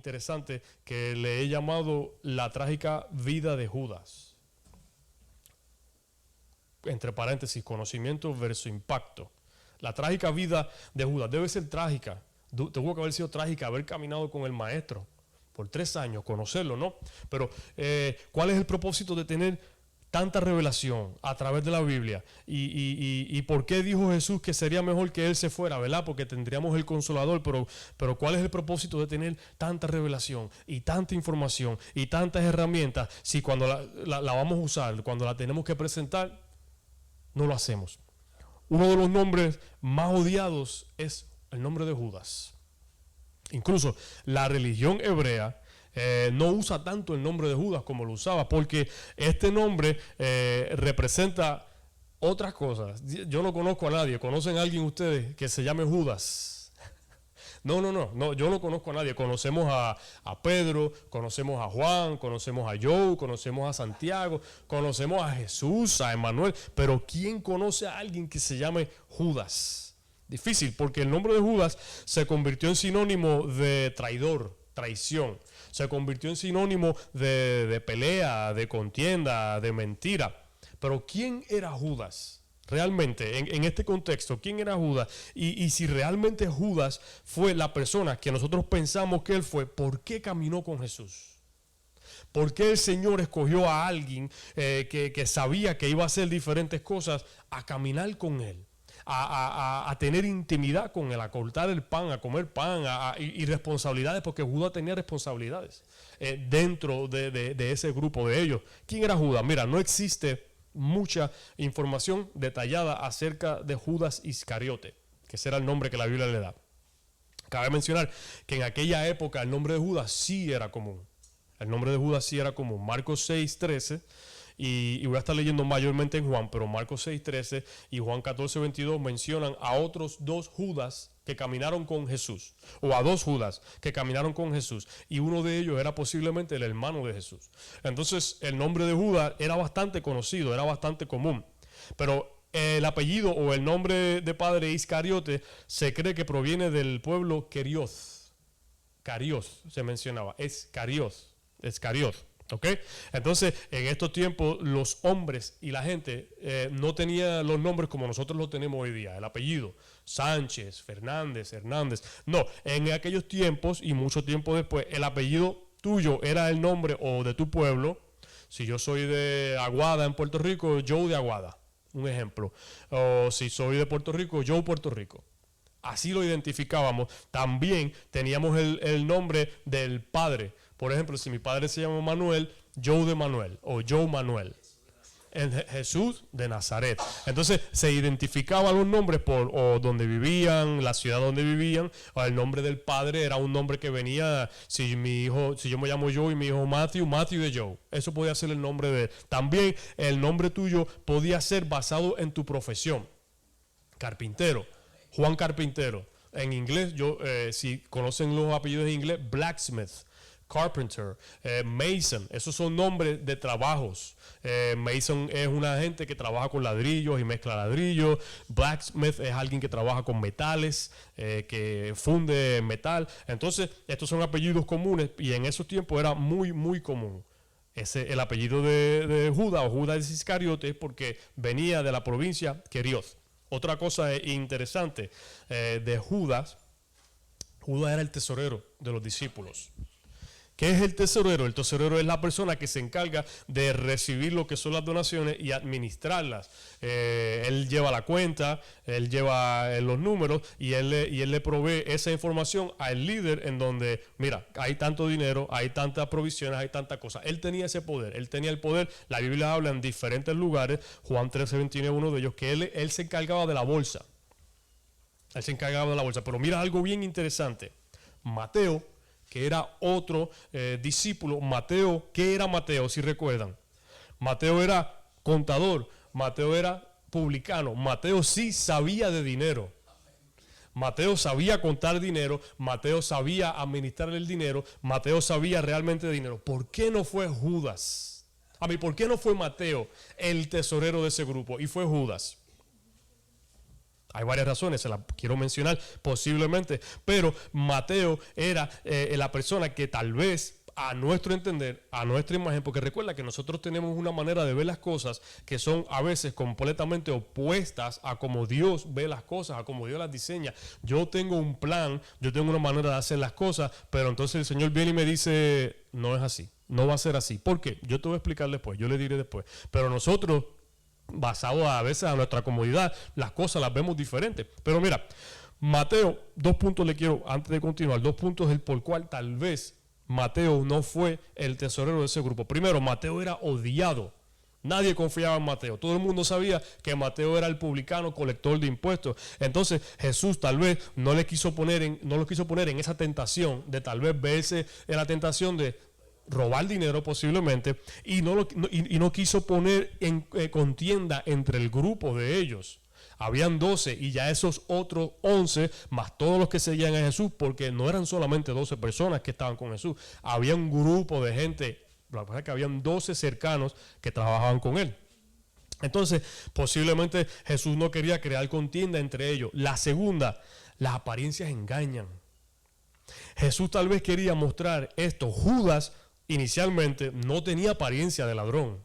interesante que le he llamado la trágica vida de Judas. Entre paréntesis, conocimiento versus impacto. La trágica vida de Judas debe ser trágica. Tuvo que haber sido trágica haber caminado con el maestro por 3 años, conocerlo, ¿no? Pero, ¿cuál es el propósito de tener tanta revelación a través de la Biblia? ¿Y por qué dijo Jesús que sería mejor que Él se fuera, ¿verdad? Porque tendríamos el Consolador, pero ¿cuál es el propósito de tener tanta revelación y tanta información y tantas herramientas si cuando la vamos a usar, cuando la tenemos que presentar, no lo hacemos? Uno de los nombres más odiados es el nombre de Judas. Incluso la religión hebrea no usa tanto el nombre de Judas como lo usaba, porque este nombre representa otras cosas. Yo no conozco a nadie. ¿Conocen a alguien ustedes que se llame Judas? No, yo no conozco a nadie. Conocemos a Pedro, conocemos a Juan, conocemos a Joe, conocemos a Santiago, conocemos a Jesús, a Emmanuel, pero ¿quién conoce a alguien que se llame Judas? Difícil, porque el nombre de Judas se convirtió en sinónimo de traidor, traición. Se convirtió en sinónimo de pelea, de contienda, de mentira. Pero ¿quién era Judas? Realmente, en este contexto, ¿quién era Judas? Y si realmente Judas fue la persona que nosotros pensamos que él fue, ¿por qué caminó con Jesús? ¿Por qué el Señor escogió a alguien que sabía que iba a hacer diferentes cosas a caminar con él? A tener intimidad con él, a cortar el pan, a comer pan, y responsabilidades, porque Judas tenía responsabilidades dentro de ese grupo de ellos. ¿Quién era Judas? Mira, no existe mucha información detallada acerca de Judas Iscariote, que ese era el nombre que la Biblia le da. Cabe mencionar que en aquella época el nombre de Judas sí era común. El nombre de Judas sí era común. Marcos 6:13. Y voy a estar leyendo mayormente en Juan, pero Marcos 6:13 y Juan 14:22 mencionan a otros 2 Judas que caminaron con Jesús, o a 2 Judas que caminaron con Jesús, y uno de ellos era posiblemente el hermano de Jesús. Entonces el nombre de Judas era bastante conocido, era bastante común, pero el apellido o el nombre de padre Iscariote se cree que proviene del pueblo Querioth. Carioth se mencionaba, es Carioth. ¿Ok? Entonces, en estos tiempos, los hombres y la gente no tenían los nombres como nosotros los tenemos hoy día, el apellido, Sánchez, Fernández, Hernández. No, en aquellos tiempos y mucho tiempo después, el apellido tuyo era el nombre o de tu pueblo. Si yo soy de Aguada en Puerto Rico, Joe de Aguada, un ejemplo. O si soy de Puerto Rico, Joe Puerto Rico. Así lo identificábamos. También teníamos el nombre del padre. Por ejemplo, si mi padre se llama Manuel, Joe de Manuel o Joe Manuel. Jesús de Nazaret. Entonces se identificaban los nombres por o donde vivían, la ciudad donde vivían, o el nombre del padre era un nombre que venía, si yo me llamo Joe y mi hijo Matthew de Joe. Eso podía ser el nombre de él. También el nombre tuyo podía ser basado en tu profesión. Carpintero, Juan Carpintero. En inglés, si conocen los apellidos en inglés, Blacksmith, Carpenter, Mason, esos son nombres de trabajos. Mason es una gente que trabaja con ladrillos y mezcla ladrillos. Blacksmith es alguien que trabaja con metales, que funde metal. Entonces, estos son apellidos comunes y en esos tiempos era muy, muy común. El apellido de Judas o Judas Iscariote es porque venía de la provincia Querioth. Otra cosa interesante de Judas era el tesorero de los discípulos. ¿Qué es el tesorero? El tesorero es la persona que se encarga de recibir lo que son las donaciones y administrarlas. Él lleva la cuenta, él lleva los números y él le provee esa información al líder en donde, mira, hay tanto dinero, hay tantas provisiones, hay tantas cosas. Él tenía ese poder, él tenía el poder. La Biblia habla en diferentes lugares, Juan 13:21 es uno de ellos, que él se encargaba de la bolsa. Él se encargaba de la bolsa. Pero mira algo bien interesante. Mateo, que era otro discípulo. Mateo, ¿qué era Mateo? Si recuerdan. Mateo era contador, Mateo era publicano, Mateo sí sabía de dinero. Mateo sabía contar dinero, Mateo sabía administrar el dinero, Mateo sabía realmente de dinero. ¿Por qué no fue Judas? ¿Por qué no fue Mateo el tesorero de ese grupo y fue Judas? Hay varias razones, se las quiero mencionar posiblemente, pero Mateo era la persona que tal vez a nuestro entender, a nuestra imagen, porque recuerda que nosotros tenemos una manera de ver las cosas que son a veces completamente opuestas a como Dios ve las cosas, a como Dios las diseña. Yo tengo un plan, yo tengo una manera de hacer las cosas, pero entonces el Señor viene y me dice, no es así, no va a ser así. ¿Por qué? Yo te voy a explicar después, yo le diré después. Pero nosotros, basado a veces a nuestra comodidad, las cosas las vemos diferentes. Pero mira, Mateo, 2 puntos le quiero, antes de continuar, 2 puntos el por cual tal vez Mateo no fue el tesorero de ese grupo. Primero, Mateo era odiado. Nadie confiaba en Mateo. Todo el mundo sabía que Mateo era el publicano, colector de impuestos. Entonces Jesús tal vez no lo quiso poner en esa tentación de tal vez verse en la tentación de robar dinero posiblemente y no quiso poner en contienda entre el grupo de ellos. Habían 12 y ya esos otros 11, más todos los que seguían a Jesús, porque no eran solamente 12 personas que estaban con Jesús, había un grupo de gente, la verdad es que habían 12 cercanos que trabajaban con él. Entonces, posiblemente Jesús no quería crear contienda entre ellos. La segunda, las apariencias engañan. Jesús tal vez quería mostrar esto. Judas inicialmente no tenía apariencia de ladrón.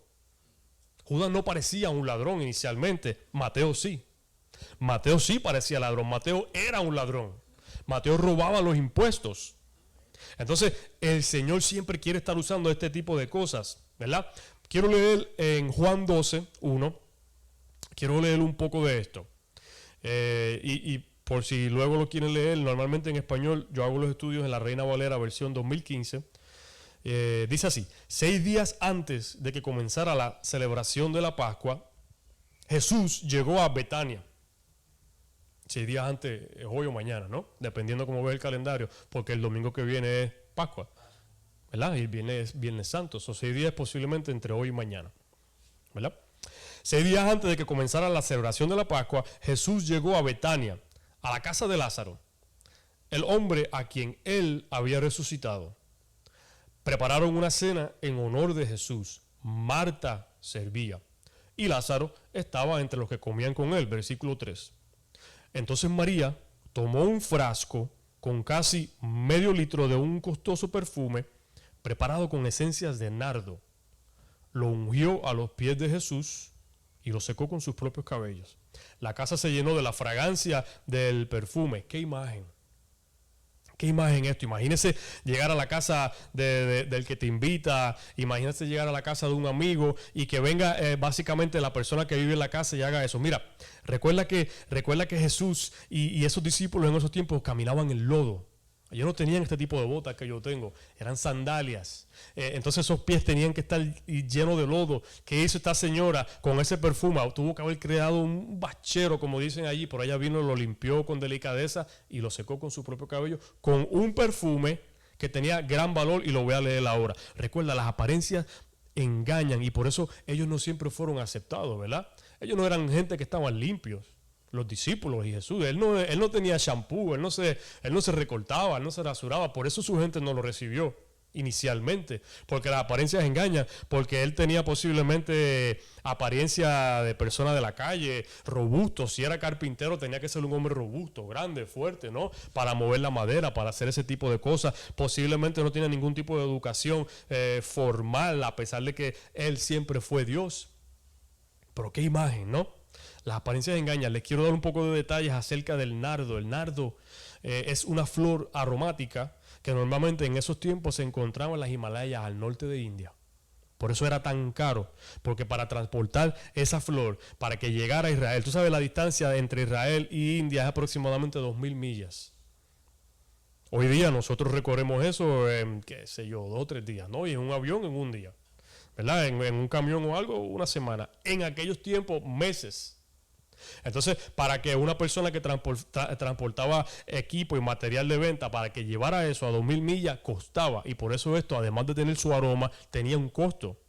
Judas no parecía un ladrón inicialmente, Mateo sí. Mateo sí parecía ladrón, Mateo era un ladrón. Mateo robaba los impuestos. Entonces, el Señor siempre quiere estar usando este tipo de cosas, ¿verdad? Quiero leer en Juan 12, 1. Quiero leer un poco de esto. Y por si luego lo quieren leer, normalmente en español, yo hago los estudios en la Reina Valera versión 2015. Dice así: 6 días antes de que comenzara la celebración de la Pascua, Jesús llegó a Betania. 6 días antes es hoy o mañana, ¿no? Dependiendo cómo ve el calendario, porque el domingo que viene es Pascua, ¿verdad? Y el viernes es Viernes Santo. Esos 6 días posiblemente entre hoy y mañana, ¿verdad? 6 días antes de que comenzara la celebración de la Pascua, Jesús llegó a Betania, a la casa de Lázaro, el hombre a quien él había resucitado. Prepararon una cena en honor de Jesús. Marta servía y Lázaro estaba entre los que comían con él. Versículo 3. Entonces María tomó un frasco con casi medio litro de un costoso perfume preparado con esencias de nardo. Lo ungió a los pies de Jesús y lo secó con sus propios cabellos. La casa se llenó de la fragancia del perfume. ¡Qué imagen! ¿Qué imagen esto? Imagínese llegar a la casa del que te invita, imagínese llegar a la casa de un amigo y que venga básicamente la persona que vive en la casa y haga eso. Mira, recuerda que Jesús y esos discípulos en esos tiempos caminaban en lodo. Ellos no tenían este tipo de botas que yo tengo, eran sandalias. Entonces esos pies tenían que estar llenos de lodo. ¿Qué hizo esta señora con ese perfume? Tuvo que haber creado un bachero, como dicen allí. Por allá vino, lo limpió con delicadeza y lo secó con su propio cabello, con un perfume que tenía gran valor, y lo voy a leer ahora. Recuerda, las apariencias engañan y por eso ellos no siempre fueron aceptados, ¿verdad? Ellos no eran gente que estaban limpios. Los discípulos y Jesús, él no tenía shampoo, él no se recortaba, él no se rasuraba, por eso su gente no lo recibió inicialmente, porque las apariencias engañan, porque él tenía posiblemente apariencia de persona de la calle, robusto. Si era carpintero tenía que ser un hombre robusto, grande, fuerte, ¿no? Para mover la madera, para hacer ese tipo de cosas. Posiblemente no tenía ningún tipo de educación formal, a pesar de que él siempre fue Dios. Pero qué imagen, ¿no? Las apariencias engañan. Les quiero dar un poco de detalles acerca del nardo. El nardo es una flor aromática que normalmente en esos tiempos se encontraba en las Himalayas al norte de India. Por eso era tan caro, porque para transportar esa flor, para que llegara a Israel, tú sabes, la distancia entre Israel y India es aproximadamente 2.000 millas. Hoy día nosotros recorremos eso en, qué sé yo, 2 o 3 días, ¿no? Y en un avión en un día, ¿verdad? En un camión o algo, una semana. En aquellos tiempos, meses. Entonces, para que una persona que transportaba equipo y material de venta, para que llevara eso a 2.000 millas, costaba. Y por eso esto, además de tener su aroma, tenía un costo.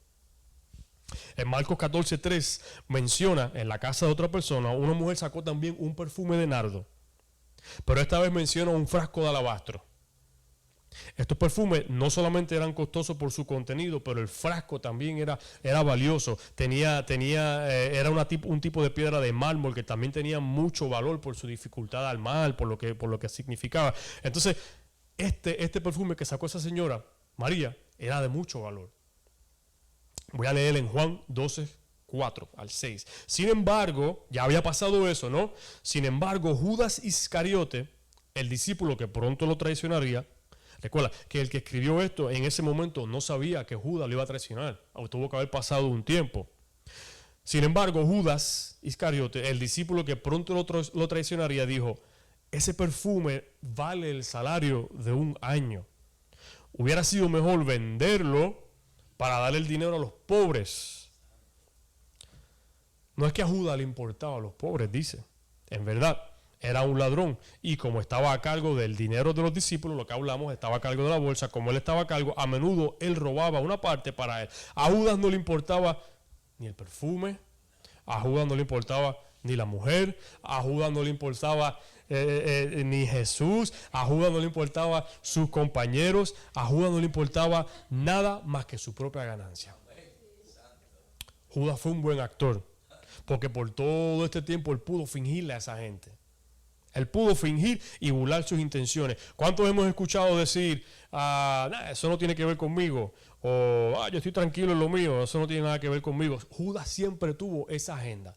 En Marcos 14:3 menciona, en la casa de otra persona, una mujer sacó también un perfume de nardo. Pero esta vez menciona un frasco de alabastro. Estos perfumes no solamente eran costosos por su contenido, pero el frasco también era valioso. Era un tipo de piedra de mármol que también tenía mucho valor por su dificultad al mar, por lo que significaba. Entonces, este perfume que sacó esa señora, María, era de mucho valor. Voy a leer en Juan 12, 4 al 6. Sin embargo, ya había pasado eso, ¿no? Sin embargo, Judas Iscariote, el discípulo que pronto lo traicionaría, recuerda que el que escribió esto en ese momento no sabía que Judas lo iba a traicionar, o tuvo que haber pasado un tiempo. Sin embargo, Judas Iscariote, el discípulo que pronto lo traicionaría, dijo: ese perfume vale el salario de un año. Hubiera sido mejor venderlo para darle el dinero a los pobres. No es que a Judas le importaba a los pobres, dice. En verdad, era un ladrón. Y como estaba a cargo del dinero de los discípulos, lo que hablamos, estaba a cargo de la bolsa, como él estaba a cargo, a menudo él robaba una parte para él. A Judas no le importaba ni el perfume, a Judas no le importaba ni la mujer, a Judas no le importaba ni Jesús, a Judas no le importaba sus compañeros, a Judas no le importaba nada más que su propia ganancia. Judas fue un buen actor, porque por todo este tiempo él pudo fingirle a esa gente. Él pudo fingir y burlar sus intenciones. ¿Cuántos hemos escuchado decir, eso no tiene que ver conmigo? O, yo estoy tranquilo en lo mío, eso no tiene nada que ver conmigo. Judas siempre tuvo esa agenda.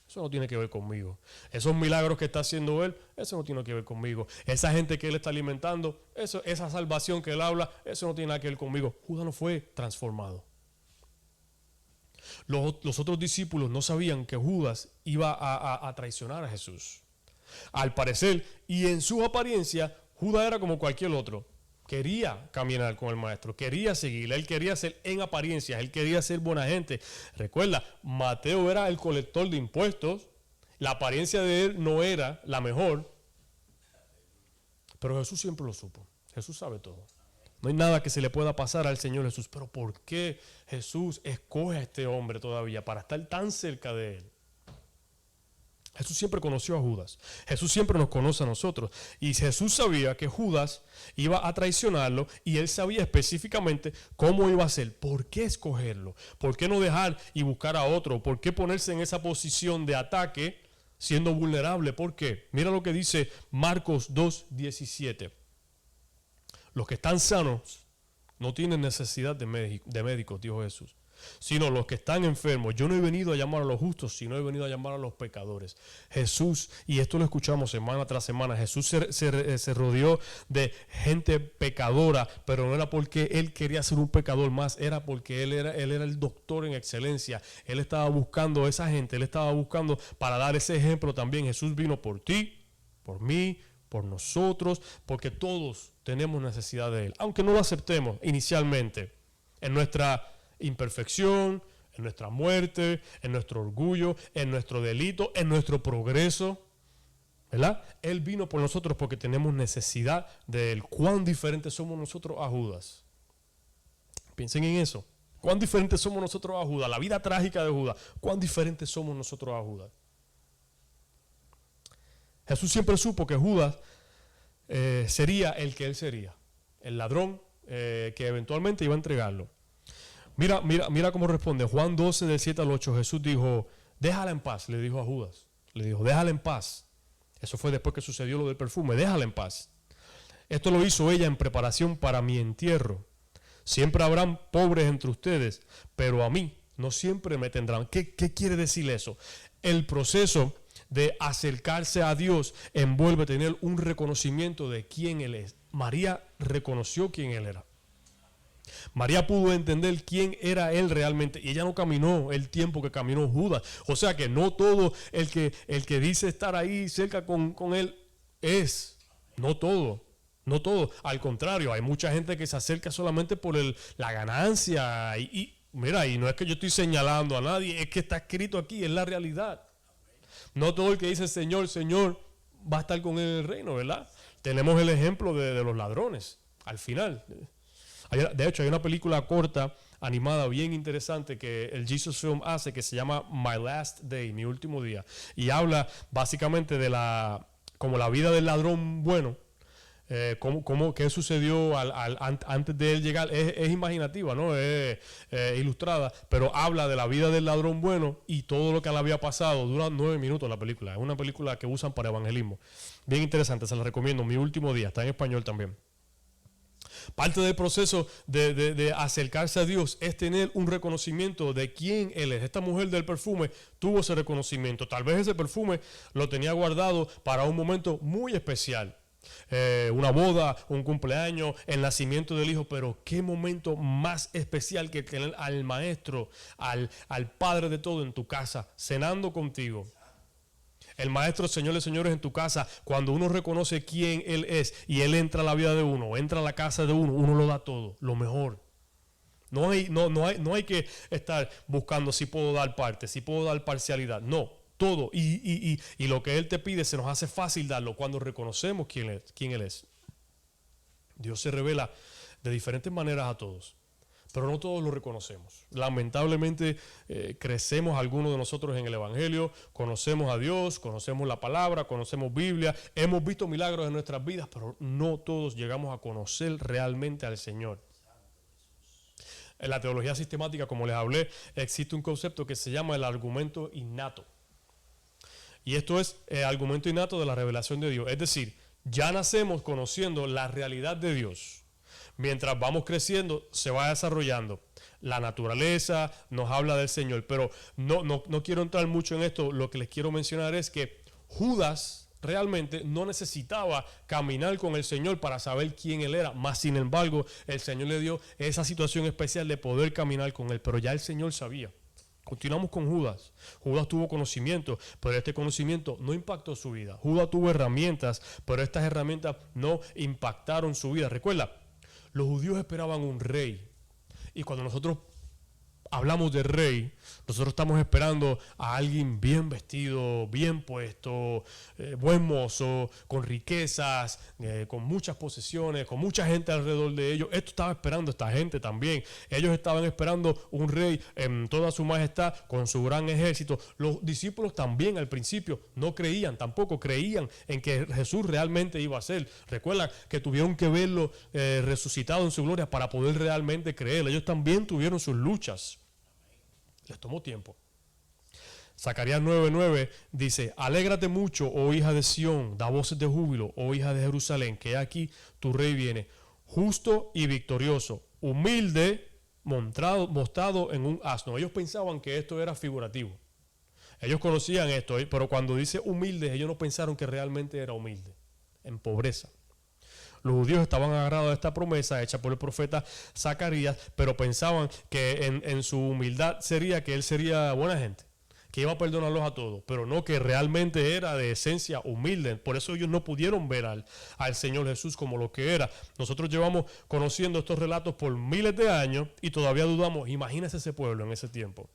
Eso no tiene que ver conmigo. Esos milagros que está haciendo él, eso no tiene que ver conmigo. Esa gente que él está alimentando, esa salvación que él habla, eso no tiene nada que ver conmigo. Judas no fue transformado. Los otros discípulos no sabían que Judas iba a traicionar a Jesús. Al parecer, y en su apariencia, Judas era como cualquier otro. Quería caminar con el maestro, quería seguirle, él quería ser en apariencia, él quería ser buena gente. Recuerda, Mateo era el colector de impuestos, la apariencia de él no era la mejor, pero Jesús siempre lo supo. Jesús sabe todo. No hay nada que se le pueda pasar al Señor Jesús. Pero ¿por qué Jesús escoge a este hombre todavía para estar tan cerca de él? Jesús siempre conoció a Judas. Jesús siempre nos conoce a nosotros. Y Jesús sabía que Judas iba a traicionarlo y él sabía específicamente cómo iba a ser. ¿Por qué escogerlo? ¿Por qué no dejar y buscar a otro? ¿Por qué ponerse en esa posición de ataque siendo vulnerable? ¿Por qué? Mira lo que dice Marcos 2:17. Los que están sanos no tienen necesidad de médicos, dijo Jesús, sino los que están enfermos. Yo no he venido a llamar a los justos, sino he venido a llamar a los pecadores. Jesús, y esto lo escuchamos semana tras semana, Jesús se rodeó de gente pecadora, pero no era porque él quería ser un pecador más, era porque él era el doctor en excelencia. Él estaba buscando a esa gente, él estaba buscando para dar ese ejemplo también. Jesús vino por ti, por mí, por nosotros, porque todos tenemos necesidad de él, aunque no lo aceptemos inicialmente, en nuestra imperfección, en nuestra muerte, en nuestro orgullo, en nuestro delito, en nuestro progreso, ¿verdad? Él vino por nosotros porque tenemos necesidad de él. ¿Cuán diferentes somos nosotros a Judas? Piensen en eso. ¿Cuán diferentes somos nosotros a Judas? La vida trágica de Judas. ¿Cuán diferentes somos nosotros a Judas? Jesús siempre supo que Judas sería el que él sería, el ladrón que eventualmente iba a entregarlo. Mira cómo responde. Juan 12, del 7 al 8, Jesús dijo, déjala en paz, le dijo a Judas. Le dijo, déjala en paz. Eso fue después que sucedió lo del perfume, déjala en paz. Esto lo hizo ella en preparación para mi entierro. Siempre habrán pobres entre ustedes, pero a mí no siempre me tendrán. ¿Qué quiere decir eso? El proceso de acercarse a Dios envuelve tener un reconocimiento de quién Él es. María reconoció quién Él era. María pudo entender quién era Él realmente y ella no caminó el tiempo que caminó Judas. O sea que no todo el que dice estar ahí cerca con Él es. No todo. No todo. Al contrario, hay mucha gente que se acerca solamente por la ganancia. Y mira, y no es que yo estoy señalando a nadie, es que está escrito aquí, es la realidad. No todo el que dice Señor, Señor, va a estar con Él en el reino, ¿verdad? Tenemos el ejemplo de los ladrones, al final. De hecho, hay una película corta, animada, bien interesante, que el Jesus Film hace, que se llama My Last Day, mi último día. Y habla básicamente de como la vida del ladrón bueno, qué sucedió antes de él llegar. Es imaginativa, ¿no? Es ilustrada, pero habla de la vida del ladrón bueno y todo lo que le había pasado. Dura 9 minutos la película. Es una película que usan para evangelismo. Bien interesante, se la recomiendo. Mi último día, está en español también. Parte del proceso de acercarse a Dios es tener un reconocimiento de quién Él es. Esta mujer del perfume tuvo ese reconocimiento. Tal vez ese perfume lo tenía guardado para un momento muy especial. Una boda, un cumpleaños, el nacimiento del hijo, pero qué momento más especial que tener al maestro, al padre de todo en tu casa, cenando contigo. El maestro, señores y señores, en tu casa, cuando uno reconoce quién Él es y Él entra a la vida de uno, entra a la casa de uno, uno lo da todo, lo mejor. No hay que estar buscando si puedo dar parte, si puedo dar parcialidad. No, todo. Y lo que Él te pide se nos hace fácil darlo cuando reconocemos quién Él es. Dios se revela de diferentes maneras a todos, pero no todos lo reconocemos. Lamentablemente crecemos algunos de nosotros en el Evangelio, conocemos a Dios, conocemos la palabra, conocemos Biblia, hemos visto milagros en nuestras vidas, pero no todos llegamos a conocer realmente al Señor. En la teología sistemática, como les hablé, existe un concepto que se llama el argumento innato. Y esto es el argumento innato de la revelación de Dios. Es decir, ya nacemos conociendo la realidad de Dios. Mientras vamos creciendo, se va desarrollando. La naturaleza nos habla del Señor, pero no quiero entrar mucho en esto. Lo que les quiero mencionar es que Judas realmente no necesitaba caminar con el Señor para saber quién Él era. Más sin embargo, el Señor le dio esa situación especial de poder caminar con Él, pero ya el Señor sabía. Continuamos con Judas. Judas tuvo conocimiento, pero este conocimiento no impactó su vida. Judas tuvo herramientas, pero estas herramientas no impactaron su vida. Recuerda, los judíos esperaban un rey. Y cuando nosotros hablamos de rey, nosotros estamos esperando a alguien bien vestido, bien puesto, buen mozo, con riquezas, con muchas posesiones, con mucha gente alrededor de ellos. Esto estaba esperando esta gente también. Ellos estaban esperando un rey en toda su majestad, con su gran ejército. Los discípulos también al principio no creían, tampoco creían en que Jesús realmente iba a ser. Recuerdan que tuvieron que verlo resucitado en su gloria para poder realmente creer. Ellos también tuvieron sus luchas. Les tomó tiempo. Zacarías 9:9 dice: alégrate mucho, oh hija de Sión, da voces de júbilo, oh hija de Jerusalén, que aquí tu rey viene, justo y victorioso, humilde, montado en un asno. Ellos pensaban que esto era figurativo. Ellos conocían esto, pero cuando dice humilde, ellos no pensaron que realmente era humilde, en pobreza. Los judíos estaban agarrados a esta promesa hecha por el profeta Zacarías, pero pensaban que en su humildad sería que él sería buena gente, que iba a perdonarlos a todos, pero no, que realmente era de esencia humilde. Por eso ellos no pudieron ver al Señor Jesús como lo que era. Nosotros llevamos conociendo estos relatos por miles de años y todavía dudamos. Imagínense ese pueblo en ese tiempo,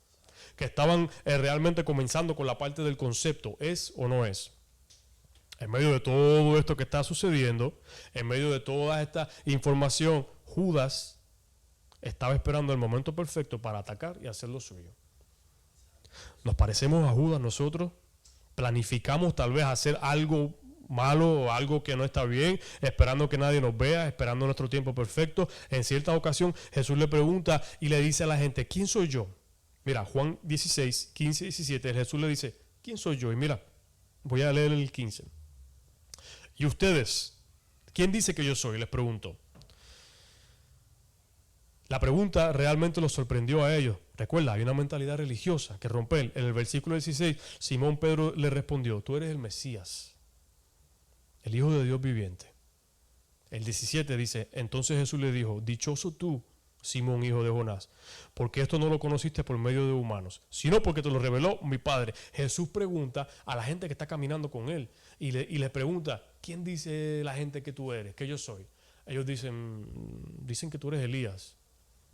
que estaban realmente comenzando con la parte del concepto, ¿es o no es? En medio de todo esto que está sucediendo, en medio de toda esta información, Judas estaba esperando el momento perfecto para atacar y hacer lo suyo. ¿Nos parecemos a Judas nosotros? ¿Planificamos tal vez hacer algo malo o algo que no está bien, esperando que nadie nos vea, esperando nuestro tiempo perfecto? En cierta ocasión Jesús le pregunta y le dice a la gente: ¿quién soy yo? Mira, Juan 16, 15 y 17, Jesús le dice: ¿quién soy yo? Y mira, voy a leer el 15. ¿Y ustedes? ¿Quién dice que yo soy? Les preguntó. La pregunta realmente los sorprendió a ellos. Recuerda, hay una mentalidad religiosa que romper. En el versículo 16, Simón Pedro le respondió: tú eres el Mesías, el Hijo de Dios viviente. El 17 dice: entonces Jesús le dijo: dichoso tú, Simón, hijo de Jonás, porque esto no lo conociste por medio de humanos, sino porque te lo reveló mi Padre. Jesús pregunta a la gente que está caminando con él y le pregunta: ¿quién dice la gente que tú eres, que yo soy? Ellos dicen que tú eres Elías,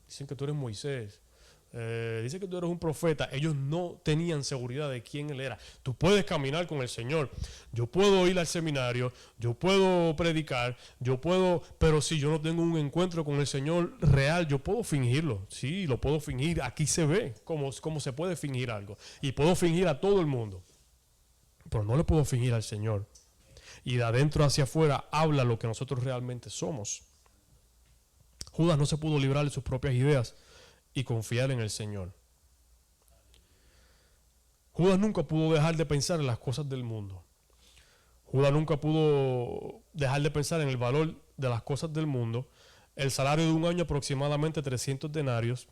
dicen que tú eres Moisés, dicen que tú eres un profeta. Ellos no tenían seguridad de quién él era. Tú puedes caminar con el Señor, yo puedo ir al seminario, yo puedo predicar, pero si yo no tengo un encuentro con el Señor real, yo puedo fingirlo. Sí, lo puedo fingir. Aquí se ve cómo se puede fingir algo, y puedo fingir a todo el mundo, pero no le puedo fingir al Señor. y de adentro hacia afuera habla lo que nosotros realmente somos. Judas no se pudo librar de sus propias ideas y confiar en el Señor. Judas nunca pudo dejar de pensar en las cosas del mundo. Judas nunca pudo dejar de pensar en el valor de las cosas del mundo. El salario de un año, aproximadamente 300 denarios.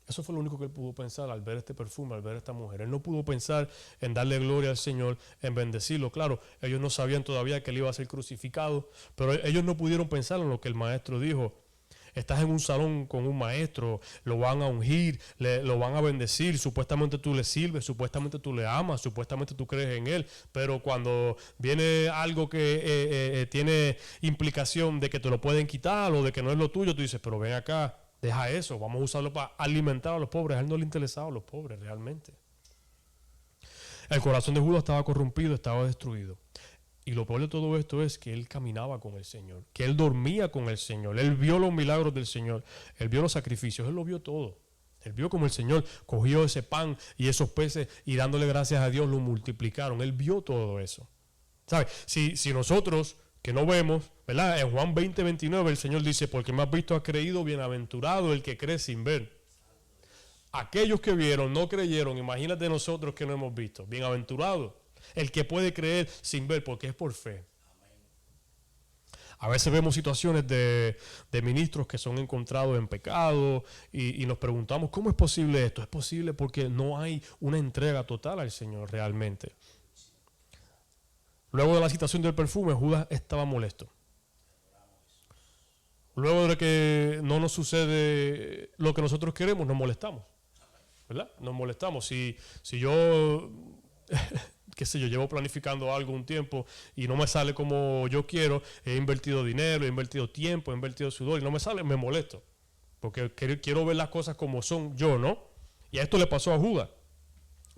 Eso fue lo único que él pudo pensar al ver este perfume, al ver a esta mujer. Él no pudo pensar en darle gloria al Señor, en bendecirlo. Claro, ellos no sabían todavía que él iba a ser crucificado, pero ellos no pudieron pensar en lo que el maestro dijo. Estás en un salón con un maestro, lo van a ungir, lo van a bendecir, supuestamente tú le sirves, supuestamente tú le amas, supuestamente tú crees en él, pero cuando viene algo que tiene implicación de que te lo pueden quitar o de que no es lo tuyo, tú dices, pero ven acá, deja eso, vamos a usarlo para alimentar a los pobres. A él no le interesaba a los pobres realmente. El corazón de Judas estaba corrompido, estaba destruido. Y lo peor de todo esto es que él caminaba con el Señor, que él dormía con el Señor, él vio los milagros del Señor, él vio los sacrificios, él lo vio todo. Él vio como el Señor cogió ese pan y esos peces y dándole gracias a Dios lo multiplicaron. Él vio todo eso. ¿Sabe? Si nosotros que no vemos, ¿verdad? En Juan 20:29 el Señor dice, porque me has visto, has creído, bienaventurado el que cree sin ver. Aquellos que vieron no creyeron, imagínate nosotros que no hemos visto, bienaventurado el que puede creer sin ver, porque es por fe. A veces vemos situaciones de ministros que son encontrados en pecado y nos preguntamos, ¿cómo es posible esto? Es posible porque no hay una entrega total al Señor realmente. Luego de la citación del perfume, Judas estaba molesto. Luego de que no nos sucede lo que nosotros queremos, nos molestamos, ¿verdad? Nos molestamos. Si yo qué sé yo, llevo planificando algo un tiempo y no me sale como yo quiero, he invertido dinero, he invertido tiempo, he invertido sudor y no me sale, me molesto. Porque quiero ver las cosas como son yo, ¿no? Y a esto le pasó a Judas.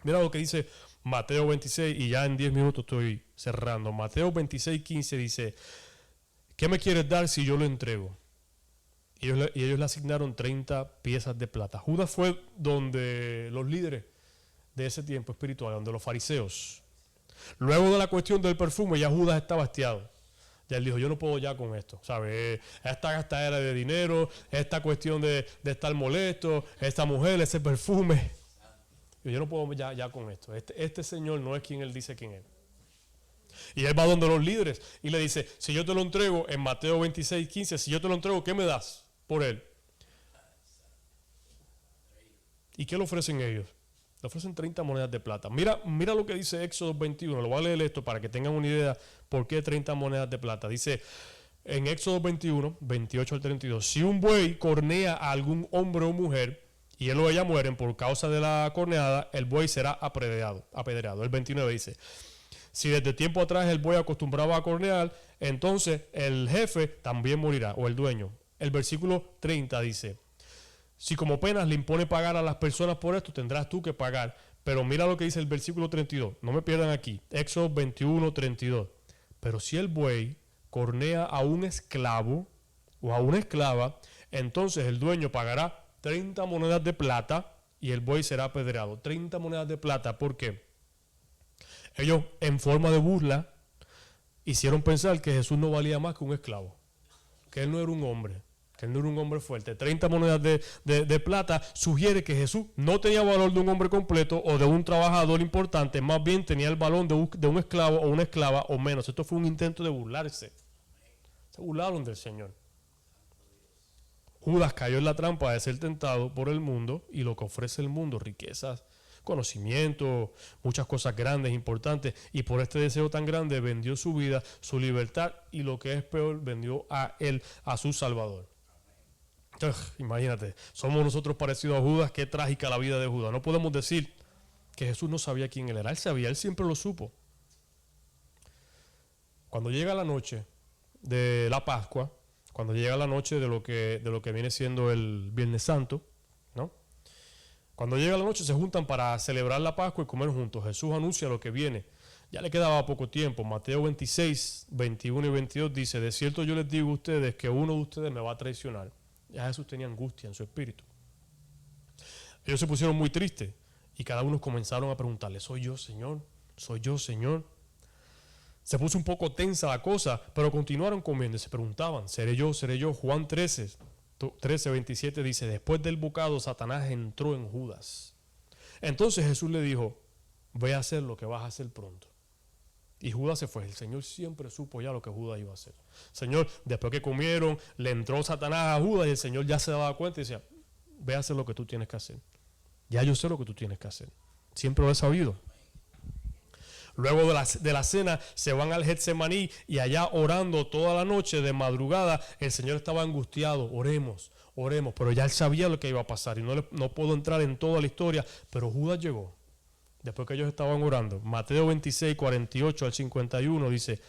Mira lo que dice Mateo 26 y ya en 10 minutos estoy cerrando. Mateo 26:15 dice, ¿qué me quieres dar si yo lo entrego? Y ellos le asignaron 30 piezas de plata. Judas fue donde los líderes de ese tiempo espiritual, donde los fariseos. Luego de la cuestión del perfume, ya Judas estaba hastiado. Ya él dijo, yo no puedo ya con esto, ¿sabes? Esta gastadera de dinero, esta cuestión de estar molesto, esta mujer, ese perfume. Yo no puedo ya con esto. Este señor no es quien él dice quién es. Y él va donde los líderes y le dice, si yo te lo entrego, en Mateo 26:15, si yo te lo entrego, ¿qué me das por él? ¿Y qué le ofrecen ellos? Le ofrecen 30 monedas de plata. Mira lo que dice Éxodo 21. Lo voy a leer esto para que tengan una idea por qué 30 monedas de plata. Dice en Éxodo 21, 28 al 32. Si un buey cornea a algún hombre o mujer y él o ella mueren por causa de la corneada, el buey será apedreado. El 29 dice, si desde tiempo atrás el buey acostumbraba a cornear, entonces el jefe también morirá, o el dueño. El versículo 30 dice, si como penas le impone pagar a las personas por esto, tendrás tú que pagar. Pero mira lo que dice el versículo 32. No me pierdan aquí. Éxodo 21, 32. Pero si el buey cornea a un esclavo o a una esclava, entonces el dueño pagará 30 monedas de plata y el buey será apedreado. 30 monedas de plata. ¿Por qué? Ellos, en forma de burla, hicieron pensar que Jesús no valía más que un esclavo. Que él no era un hombre. Que él no era un hombre fuerte. 30 monedas de plata sugiere que Jesús no tenía valor de un hombre completo o de un trabajador importante, más bien tenía el valor de un esclavo o una esclava o menos. Esto fue un intento de burlarse. Se burlaron del Señor. Judas cayó en la trampa de ser tentado por el mundo y lo que ofrece el mundo, riquezas, conocimiento, muchas cosas grandes, importantes, y por este deseo tan grande vendió su vida, su libertad y lo que es peor, vendió a él, a su Salvador. Imagínate, somos nosotros parecidos a Judas. Qué trágica la vida de Judas. No podemos decir que Jesús no sabía quién él era. Él sabía, él siempre lo supo. Cuando llega la noche de la Pascua, cuando llega la noche de lo que viene siendo el Viernes Santo, ¿no? Cuando llega la noche se juntan para celebrar la Pascua y comer juntos. Jesús anuncia lo que viene. Ya le quedaba poco tiempo. Mateo 26, 21 y 22 dice, de cierto yo les digo a ustedes que uno de ustedes me va a traicionar. Ya Jesús tenía angustia en su espíritu. Ellos se pusieron muy tristes y cada uno comenzaron a preguntarle, ¿soy yo, Señor? ¿Soy yo, Señor? Se puso un poco tensa la cosa, pero continuaron comiendo y se preguntaban, ¿seré yo? ¿Seré yo? Juan 13:27 dice, después del bocado Satanás entró en Judas. Entonces Jesús le dijo, ve a hacer lo que vas a hacer pronto. Y Judas se fue. El Señor siempre supo ya lo que Judas iba a hacer. Señor, después que comieron, le entró Satanás a Judas y el Señor ya se daba cuenta y decía, ve a hacer lo que tú tienes que hacer. Ya yo sé lo que tú tienes que hacer. Siempre lo he sabido. Luego de la cena se van al Getsemaní y allá orando toda la noche de madrugada, el Señor estaba angustiado. Oremos, pero ya él sabía lo que iba a pasar y no puedo entrar en toda la historia, pero Judas llegó. Después que ellos estaban orando, Mateo 26, 48 al 51 dice,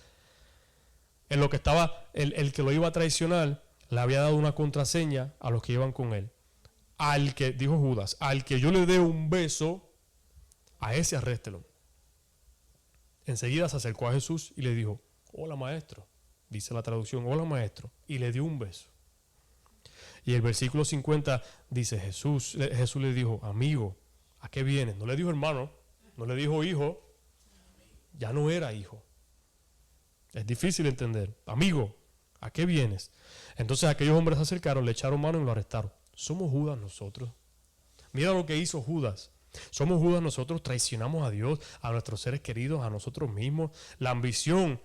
en lo que estaba, el que lo iba a traicionar, le había dado una contraseña a los que iban con él. Al que, dijo Judas, al que yo le dé un beso, a ese arréstelo. Enseguida se acercó a Jesús y le dijo, hola maestro, dice la traducción, hola maestro, y le dio un beso. Y el versículo 50 dice, Jesús le dijo, amigo, ¿a qué vienes? No le dijo hermano, no le dijo hijo, ya no era hijo. Es difícil entender. Amigo, ¿a qué vienes? Entonces aquellos hombres se acercaron, le echaron mano y lo arrestaron. Somos Judas nosotros. Mira lo que hizo Judas. Somos Judas nosotros, traicionamos a Dios, a nuestros seres queridos, a nosotros mismos. La ambición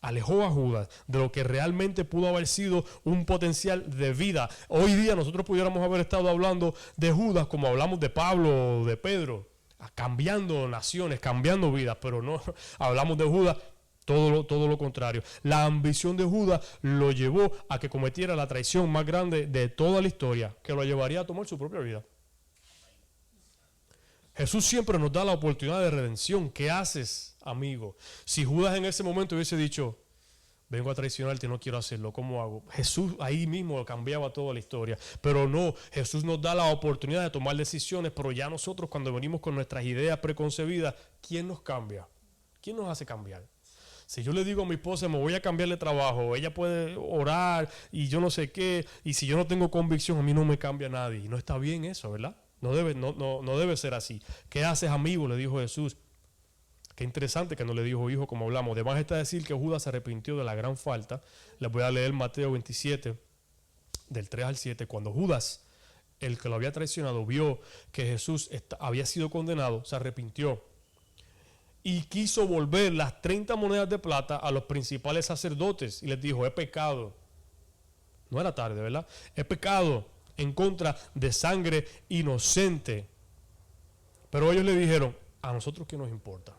alejó a Judas de lo que realmente pudo haber sido un potencial de vida. Hoy día nosotros pudiéramos haber estado hablando de Judas como hablamos de Pablo o de Pedro, cambiando naciones, cambiando vidas, pero no, hablamos de Judas, todo lo contrario. La ambición de Judas lo llevó a que cometiera la traición más grande de toda la historia, que lo llevaría a tomar su propia vida. Jesús siempre nos da la oportunidad de redención. ¿Qué haces, amigo? Si Judas en ese momento hubiese dicho, vengo a traicionarte, no quiero hacerlo, ¿cómo hago? Jesús ahí mismo cambiaba toda la historia. Pero no, Jesús nos da la oportunidad de tomar decisiones, pero ya nosotros cuando venimos con nuestras ideas preconcebidas, ¿quién nos cambia? ¿Quién nos hace cambiar? Si yo le digo a mi esposa, me voy a cambiar de trabajo, ella puede orar y yo no sé qué, y si yo no tengo convicción, a mí no me cambia nadie. Y no está bien eso, ¿verdad? No debe ser así. ¿Qué haces, amigo? Le dijo Jesús. Qué interesante que no le dijo hijo como hablamos. Además está decir que Judas se arrepintió de la gran falta. Les voy a leer Mateo 27, del 3 al 7. Cuando Judas, el que lo había traicionado, vio que Jesús había sido condenado, se arrepintió y quiso volver las 30 monedas de plata a los principales sacerdotes y les dijo, he pecado. No era tarde, ¿verdad? He pecado en contra de sangre inocente. Pero ellos le dijeron, a nosotros qué nos importa.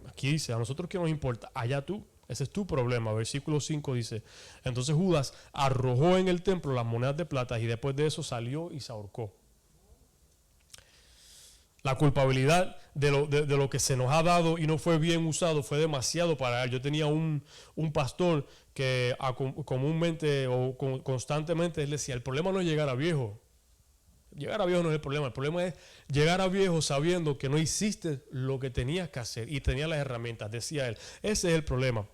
Aquí dice, a nosotros qué nos importa, allá tú, ese es tu problema. Versículo 5 dice, entonces Judas arrojó en el templo las monedas de plata y después de eso salió y se ahorcó. La culpabilidad de lo que se nos ha dado y no fue bien usado fue demasiado para él. Yo tenía un pastor que comúnmente o constantemente él decía, el problema no es llegar a viejo. Llegar a viejo no es el problema es llegar a viejo sabiendo que no hiciste lo que tenías que hacer y tenías las herramientas, decía él. Ese es el problema.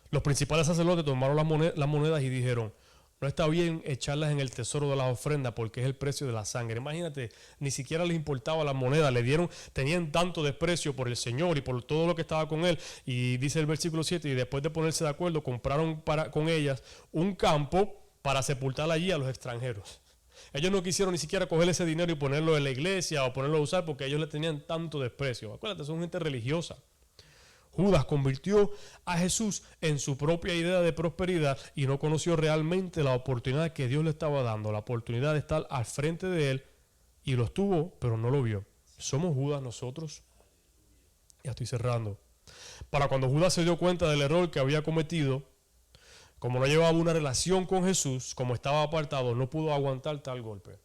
Los principales sacerdotes tomaron las monedas y dijeron, no está bien echarlas en el tesoro de las ofrendas porque es el precio de la sangre. Imagínate, ni siquiera les importaba las monedas, tenían tanto desprecio por el Señor y por todo lo que estaba con él. Y dice el versículo 7, y después de ponerse de acuerdo, compraron con ellas un campo para sepultar allí a los extranjeros. Ellos no quisieron ni siquiera coger ese dinero y ponerlo en la iglesia o ponerlo a usar porque ellos le tenían tanto desprecio. Acuérdate, son gente religiosa. Judas convirtió a Jesús en su propia idea de prosperidad y no conoció realmente la oportunidad que Dios le estaba dando, la oportunidad de estar al frente de él, y lo estuvo, pero no lo vio. ¿Somos Judas nosotros? Ya estoy cerrando. Para cuando Judas se dio cuenta del error que había cometido, como no llevaba una relación con Jesús, como estaba apartado, no pudo aguantar tal golpe.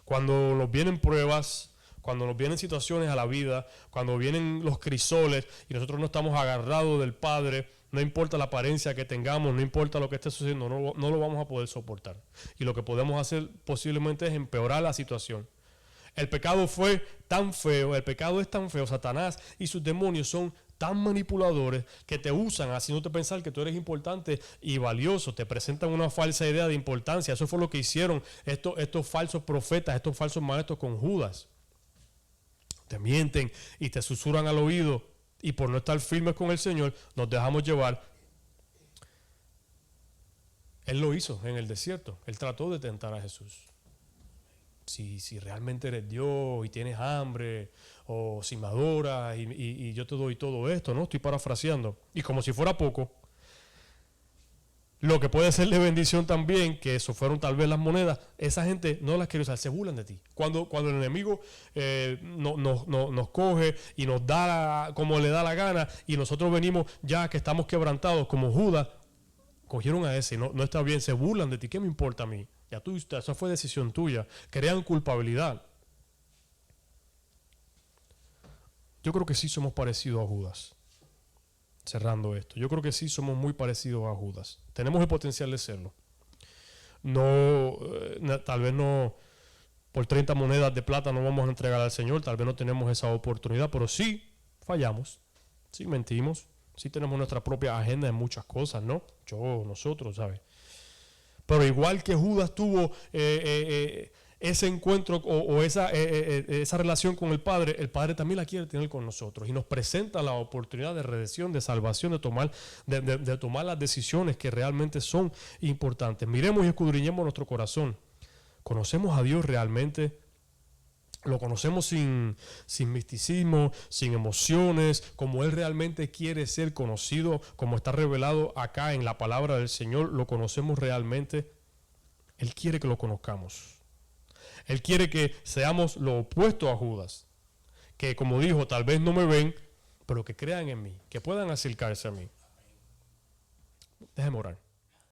Cuando nos vienen pruebas, cuando nos vienen situaciones a la vida, cuando vienen los crisoles y nosotros no estamos agarrados del Padre, no importa la apariencia que tengamos, no importa lo que esté sucediendo, no lo vamos a poder soportar. Y lo que podemos hacer posiblemente es empeorar la situación. El pecado fue tan feo, el pecado es tan feo, Satanás y sus demonios son tan manipuladores que te usan haciéndote pensar que tú eres importante y valioso, te presentan una falsa idea de importancia. Eso fue lo que hicieron estos falsos profetas, estos falsos maestros con Judas. Te mienten y te susurran al oído y por no estar firmes con el Señor, nos dejamos llevar. Él lo hizo en el desierto. Él trató de tentar a Jesús. Si realmente eres Dios y tienes hambre, o si me adoras y yo te doy todo esto, ¿no? Estoy parafraseando. Y como si fuera poco, lo que puede ser de bendición también, que eso fueron tal vez las monedas, esa gente no las quiere usar, se burlan de ti. Cuando el enemigo nos coge y nos da como le da la gana, y nosotros venimos ya que estamos quebrantados, como Judas, cogieron a ese, no está bien, se burlan de ti, ¿qué me importa a mí? Ya tú, esa fue decisión tuya, crean culpabilidad. Yo creo que sí somos parecidos a Judas. Cerrando esto, yo creo que sí somos muy parecidos a Judas. Tenemos el potencial de serlo. No, tal vez no, por 30 monedas de plata no vamos a entregar al Señor, tal vez no tenemos esa oportunidad, pero sí fallamos, sí mentimos, sí tenemos nuestra propia agenda en muchas cosas, ¿no? Nosotros, ¿sabes? Pero igual que Judas tuvo ese encuentro o esa relación con el Padre también la quiere tener con nosotros y nos presenta la oportunidad de redención, de salvación, de tomar las decisiones que realmente son importantes. Miremos y escudriñemos nuestro corazón. ¿Conocemos a Dios realmente? Lo conocemos sin misticismo, sin emociones, como Él realmente quiere ser conocido, como está revelado acá en la palabra del Señor. ¿Lo conocemos realmente? Él quiere que lo conozcamos. Él quiere que seamos lo opuesto a Judas. Que como dijo, tal vez no me ven, pero que crean en mí, que puedan acercarse a mí. Déjeme orar.